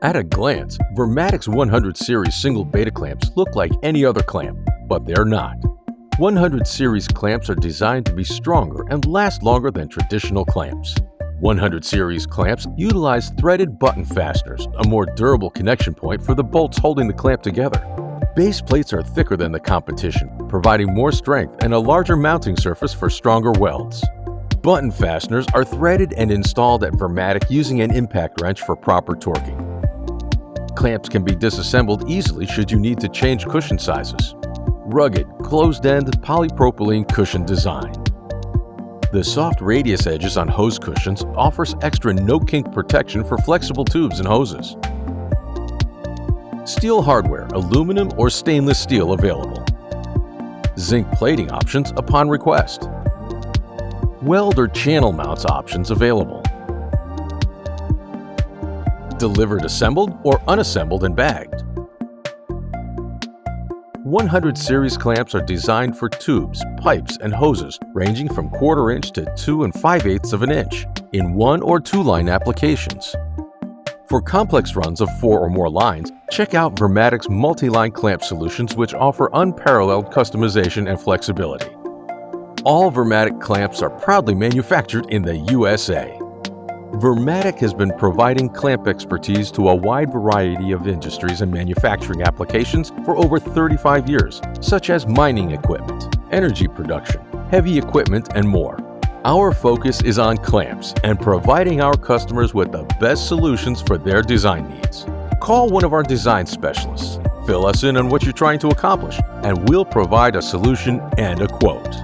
At a glance, Vermatic's 100 series single beta clamps look like any other clamp, but they're not. 100 series clamps are designed to be stronger and last longer than traditional clamps. 100 series clamps utilize threaded button fasteners, a more durable connection point for the bolts holding the clamp together. Base plates are thicker than the competition, providing more strength and a larger mounting surface for stronger welds. Button fasteners are threaded and installed at Vermatic using an impact wrench for proper torquing. Clamps can be disassembled easily should you need to change cushion sizes. Rugged, closed-end polypropylene cushion design. The soft radius edges on hose cushions offers extra no-kink protection for flexible tubes and hoses. Steel hardware, aluminum or stainless steel available. Zinc plating options upon request. Weld or channel mounts options available. Delivered assembled or unassembled and bagged. 100 series clamps are designed for tubes, pipes, and hoses ranging from 1/4 inch to 2 5/8 of an inch in 1 or 2 line applications. For complex runs of 4 or more lines, check out Vermatic's multi-line clamp solutions, which offer unparalleled customization and flexibility. All Vermatic clamps are proudly manufactured in the USA. Vermatic has been providing clamp expertise to a wide variety of industries and manufacturing applications for over 35 years, such as mining equipment, energy production, heavy equipment, and more. Our focus is on clamps and providing our customers with the best solutions for their design needs. Call one of our design specialists, fill us in on what you're trying to accomplish, and we'll provide a solution and a quote.